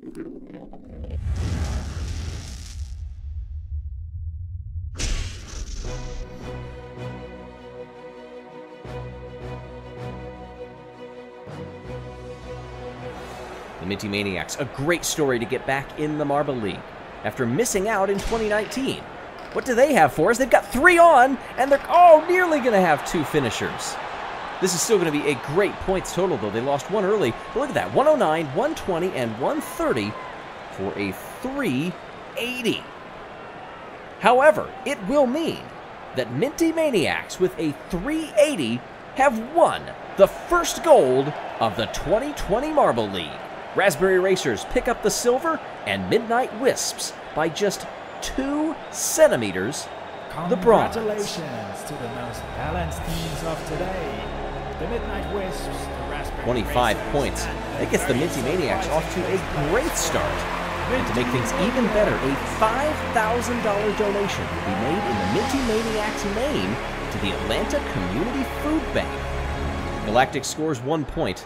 The Minty Maniacs, a great story to get back in the Marble League after missing out in 2019. What do they have for us? They've got 3 on, and they're nearly going to have 2 finishers. This is still going to be a great points total, though. They lost 1 early, but look at that. 109, 120, and 130 for a 380. However, it will mean that Minty Maniacs with a 380 have won the first gold of the 2020 Marble League. Raspberry Racers pick up the silver, and Midnight Wisps by just 2 centimeters the bronze. Congratulations to the most balanced teams of today. The Midnight Wisps, the Raspberry 25 Racers, points. That gets the Minty Maniacs off to a great start. And to make things even better, a $5,000 donation will be made in the Minty Maniacs' name to the Atlanta Community Food Bank. Galactic scores 1 point.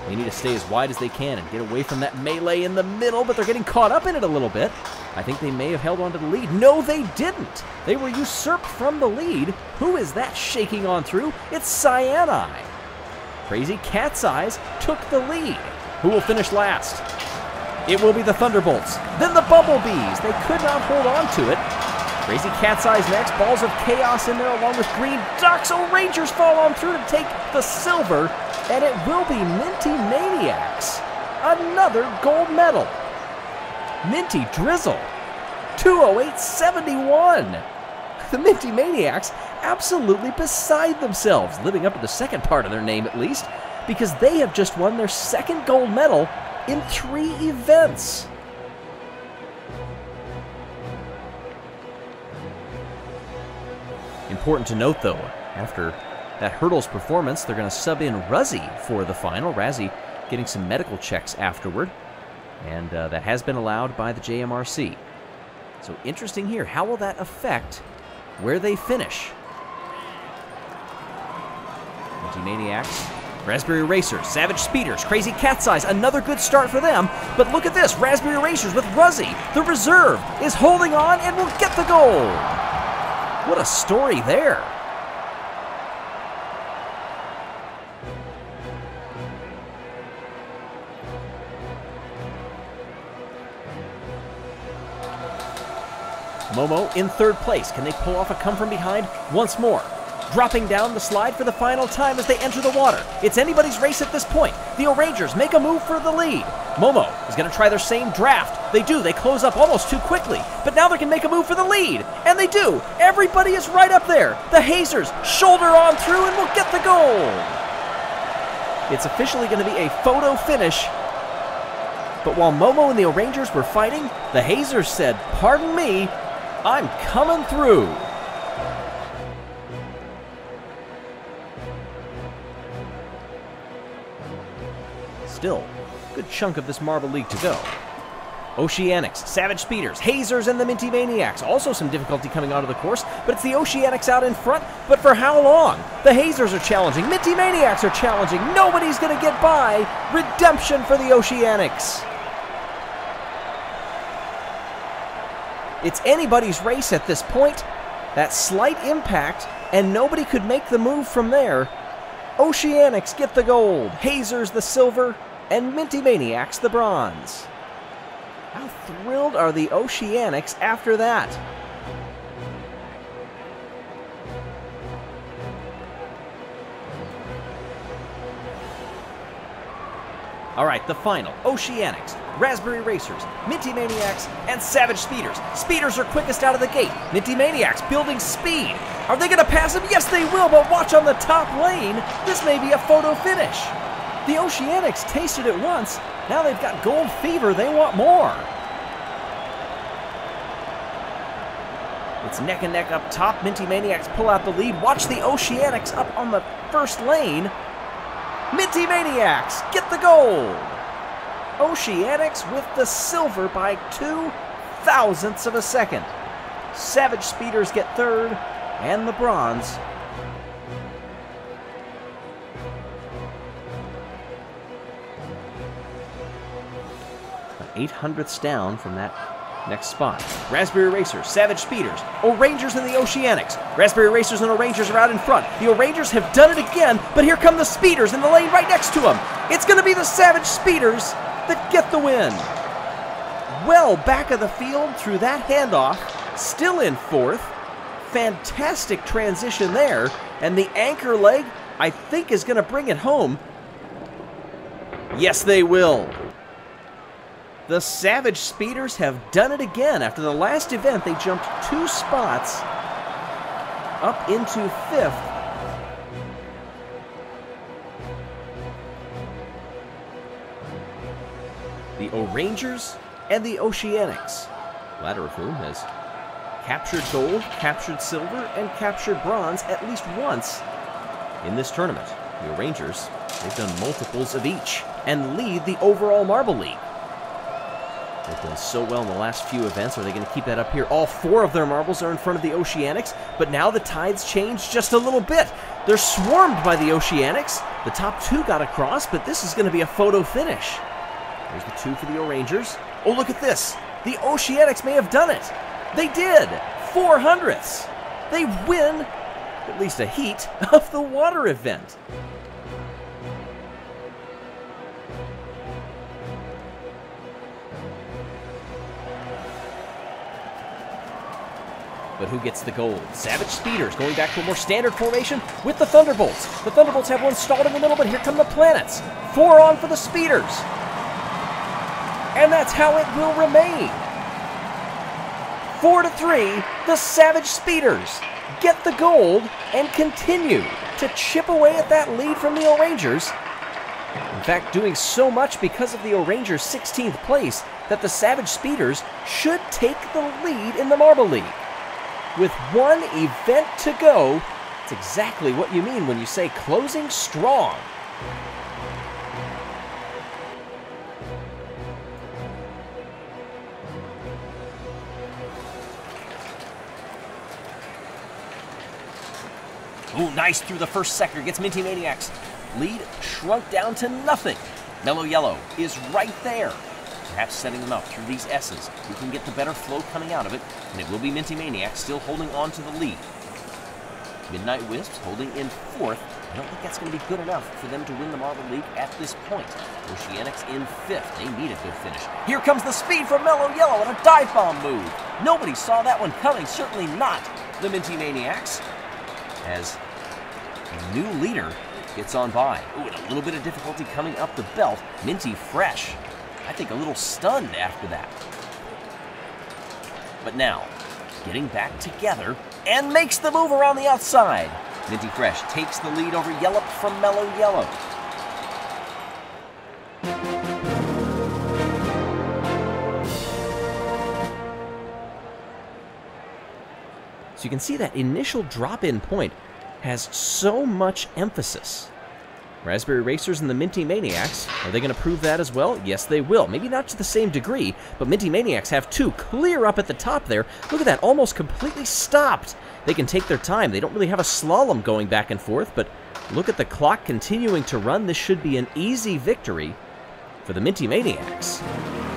They need to stay as wide as they can and get away from that melee in the middle, but they're getting caught up in it a little bit. I think they may have held on to the lead. No, they didn't. They were usurped from the lead. Who is that shaking on through? It's Cyanide. Crazy Cat's Eyes took the lead. Who will finish last? It will be the Thunderbolts. Then the Bumblebees. They could not hold on to it. Crazy Cat's Eyes next. Balls of Chaos in there along with Green Ducks. Oh, Rangers fall on through to take the silver. And it will be Minty Maniacs. Another gold medal. Minty Drizzle. 208.71. The Minty Maniacs absolutely beside themselves, living up to the second part of their name at least, because they have just won their second gold medal in 3 events. Important to note, though, after that hurdles performance, they're going to sub in Ruzzy for the final. Razzie getting some medical checks afterward, and that has been allowed by the JMRC. So interesting here. How will that affect where they finish? Minty Maniacs, Raspberry Racers, Savage Speeders, Crazy Cat's Eyes, another good start for them. But look at this, Raspberry Racers with Ruzzy. The reserve is holding on and will get the goal. What a story there. Momo in 3rd place. Can they pull off a come from behind once more? Dropping down the slide for the final time as they enter the water. It's anybody's race at this point. The O'Rangers make a move for the lead. Momo is going to try their same draft. They do. They close up almost too quickly. But now they can make a move for the lead. And they do. Everybody is right up there. The Hazers shoulder on through and will get the goal. It's officially going to be a photo finish. But while Momo and the O'Rangers were fighting, the Hazers said, "Pardon me, I'm coming through." Still, good chunk of this Marble League to go. Oceanics, Savage Speeders, Hazers, and the Minty Maniacs. Also some difficulty coming onto the course, but it's the Oceanics out in front. But for how long? The Hazers are challenging. Minty Maniacs are challenging. Nobody's going to get by. Redemption for the Oceanics. It's anybody's race at this point. That slight impact, and nobody could make the move from there. Oceanics get the gold, Hazers the silver, and Minty Maniacs the bronze. How thrilled are the Oceanics after that? All right, the final. Oceanics, Raspberry Racers, Minty Maniacs, and Savage Speeders. Speeders are quickest out of the gate. Minty Maniacs building speed. Are they going to pass them? Yes, they will, but watch on the top lane. This may be a photo finish. The Oceanics tasted it once. Now they've got gold fever. They want more. It's neck and neck up top. Minty Maniacs pull out the lead. Watch the Oceanics up on the first lane. Minty Maniacs get the gold. Oceanics with the silver by 0.02 of a second. Savage Speeders get 3rd, and the bronze 800ths down from that next spot. Raspberry Racers, Savage Speeders, O'Rangers and the Oceanics. Raspberry Racers and O'Rangers are out in front. The O'Rangers have done it again, but here come the Speeders in the lane right next to them. It's going to be the Savage Speeders that get the win. Well back of the field through that handoff, still in fourth. Fantastic transition there, and the anchor leg, I think, is going to bring it home. Yes, they will. The Savage Speeders have done it again. After the last event, they jumped 2 spots up into 5th. The O'Rangers and the Oceanics, latter of whom has captured gold, captured silver, and captured bronze at least once in this tournament. The O'Rangers, they've done multiples of each and lead the overall Marble League. They've done so well in the last few events. Are they going to keep that up here? All 4 of their marbles are in front of the Oceanics, but now the tides change just a little bit. They're swarmed by the Oceanics. The top 2 got across, but this is going to be a photo finish. There's the 2 for the O'Rangers. Oh, look at this. The Oceanics may have done it. They did. 400ths. They win at least a heat of the water event. But who gets the gold? Savage Speeders going back to a more standard formation with the Thunderbolts. The Thunderbolts have one stalled in the middle, but here come the Planets. 4 on for the Speeders. And that's how it will remain. 4-3, the Savage Speeders get the gold and continue to chip away at that lead from the O'Rangers. In fact, doing so much because of the O'Rangers' 16th place that the Savage Speeders should take the lead in the Marble League. With 1 event to go, it's exactly what you mean when you say closing strong. Ooh, nice through the first sector. Gets Minty Maniacs. Lead shrunk down to nothing. Mellow Yellow is right there. Perhaps setting them up through these S's. Who can get the better flow coming out of it? And it will be Minty Maniacs still holding on to the lead. Midnight Wisps holding in 4th. I don't think that's going to be good enough for them to win the Marble League at this point. Oceanics in 5th. They need a good finish. Here comes the speed from Mellow Yellow and a dive bomb move. Nobody saw that one coming. Certainly not the Minty Maniacs. As a new leader gets on by. Ooh, and a little bit of difficulty coming up the belt. Minty fresh. I think a little stunned after that. But now, getting back together and makes the move around the outside. Minty Fresh takes the lead over Yellop from Mellow Yellow. So you can see that initial drop-in point has so much emphasis. Raspberry Racers and the Minty Maniacs, are they going to prove that as well? Yes, they will. Maybe not to the same degree, but Minty Maniacs have 2 clear up at the top there. Look at that, almost completely stopped. They can take their time. They don't really have a slalom going back and forth, but look at the clock continuing to run. This should be an easy victory for the Minty Maniacs.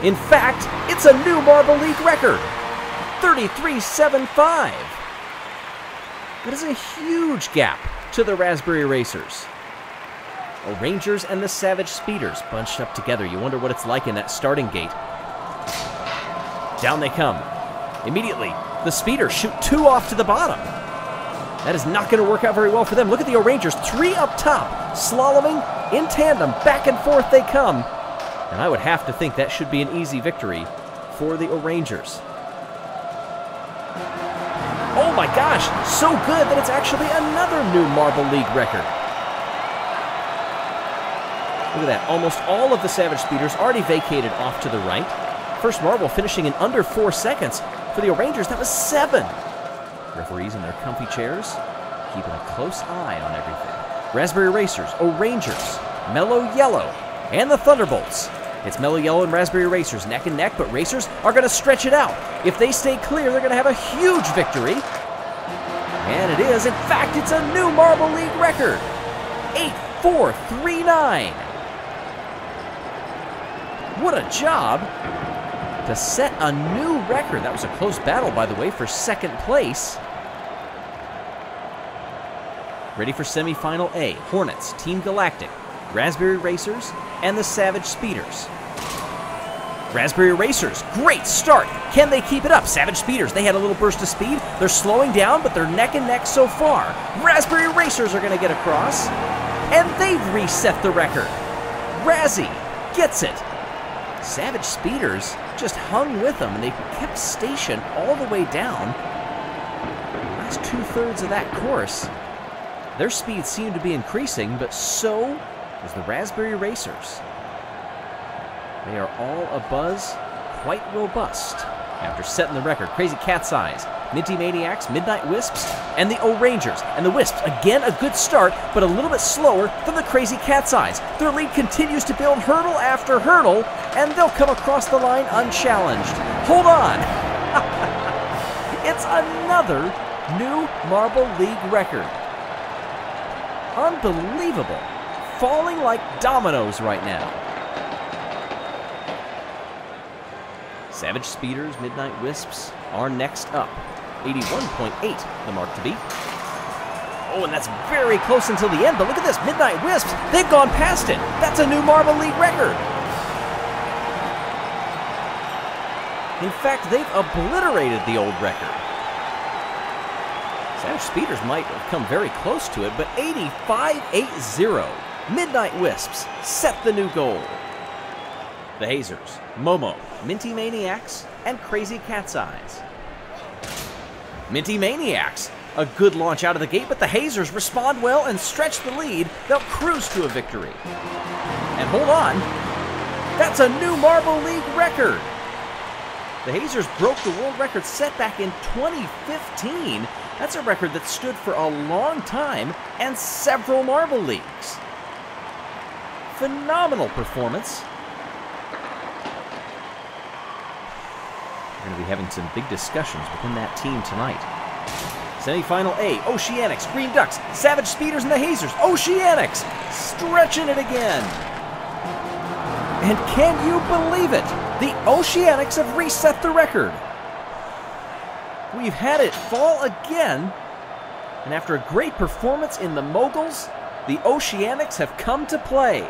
In fact, it's a new Marble League record, 33.75. That is a huge gap to the Raspberry Racers. O'Rangers and the Savage Speeders bunched up together. You wonder what it's like in that starting gate. Down they come. Immediately, the Speeders shoot 2 off to the bottom. That is not going to work out very well for them. Look at the O'Rangers, 3 up top, slaloming in tandem. Back and forth they come. And I would have to think that should be an easy victory for the O'Rangers. Oh my gosh, so good that it's actually another new Marble League record. Look at that, almost all of the Savage Speeders already vacated off to the right. First marble finishing in under 4 seconds. For the O'Rangers, that was 7. Referees in their comfy chairs, keeping a close eye on everything. Raspberry Racers, O'Rangers, Mellow Yellow, and the Thunderbolts. It's Mellow Yellow and Raspberry Racers neck and neck, but Racers are going to stretch it out. If they stay clear, they're going to have a huge victory. And it is. In fact, it's a new Marble League record. 8-4-3-9. What a job to set a new record. That was a close battle, by the way, for second place. Ready for semifinal A. Hornets, Team Galactic, Raspberry Racers, and the Savage Speeders. Raspberry Racers, great start. Can they keep it up? Savage Speeders, they had a little burst of speed. They're slowing down, but they're neck and neck so far. Raspberry Racers are going to get across, and they've reset the record. Razzie gets it. Savage Speeders just hung with them, and they kept station all the way down. Last 2/3 of that course, their speed seemed to be increasing, but so was the Raspberry Racers. They are all abuzz, quite robust after setting the record. Crazy Cat's Eyes, Minty Maniacs, Midnight Wisps, and the O-Rangers. And the Wisps, again, a good start, but a little bit slower than the Crazy Cat's Eyes. Their lead continues to build hurdle after hurdle, and they'll come across the line unchallenged. Hold on! It's another new Marble League record. Unbelievable. Falling like dominoes right now. Savage Speeders, Midnight Wisps are next up. 81.8, the mark to beat. Oh, and that's very close until the end, but look at this. Midnight Wisps, they've gone past it. That's a new Marble League record. In fact, they've obliterated the old record. Savage Speeders might have come very close to it, but 85.80. Midnight Wisps set the new goal. The Hazers, Momo, Minty Maniacs, and Crazy Cat's Eyes. Minty Maniacs, a good launch out of the gate, but the Hazers respond well and stretch the lead. They'll cruise to a victory. And hold on, that's a new Marble League record. The Hazers broke the world record set back in 2015. That's a record that stood for a long time and several Marble Leagues. Phenomenal performance. We're going to be having some big discussions within that team tonight. Semifinal A, Oceanics, Green Ducks, Savage Speeders, and the Hazers. Oceanics stretching it again. And can you believe it? The Oceanics have reset the record. We've had it fall again. And after a great performance in the Moguls, the Oceanics have come to play.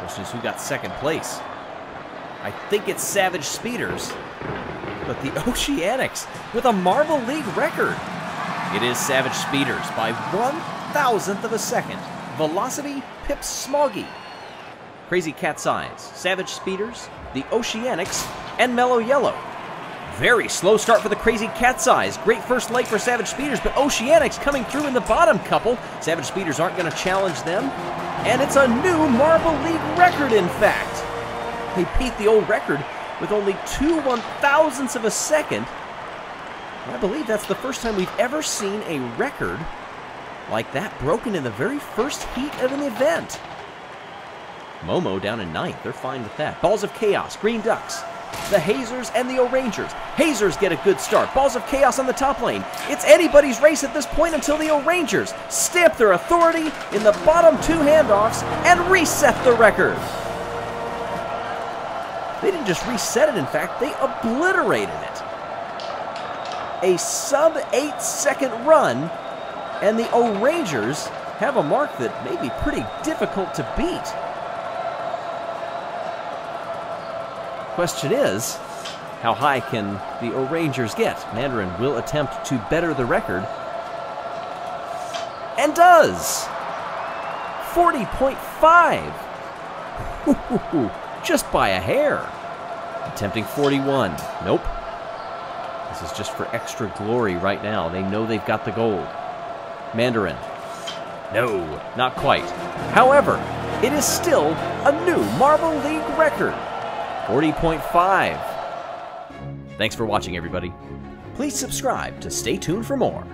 Question is, who got second place? I think it's Savage Speeders, but the Oceanics with a Marble League record. It is Savage Speeders by 1/1000th of a second. Velocity pips Smoggy. Crazy Cat's Eyes, Savage Speeders, the Oceanics, and Mellow Yellow. Very slow start for the Crazy Cat's Eyes. Great first leg for Savage Speeders, but Oceanics coming through in the bottom couple. Savage Speeders aren't going to challenge them. And it's a new Marble League record, in fact. They beat the old record with only 2/1000ths of a second. And I believe that's the first time we've ever seen a record like that broken in the very first heat of an event. Momo down in 9th. They're fine with that. Balls of Chaos, Green Ducks, the Hazers, and the O-Rangers. Hazers get a good start. Balls of Chaos on the top lane. It's anybody's race at this point until the O-Rangers stamp their authority in the bottom two handoffs and reset the record. They didn't just reset it, in fact, they obliterated it. A sub-8-second run, and the O-Rangers have a mark that may be pretty difficult to beat. Question is, how high can the O-Rangers get? Mandarin will attempt to better the record, and does! 40.5! Just by a hair. Attempting 41. Nope. This is just for extra glory right now. They know they've got the gold. Mandarin. No, not quite. However, it is still a new Marble League record. 40.5. Thanks for watching, everybody. Please subscribe to stay tuned for more.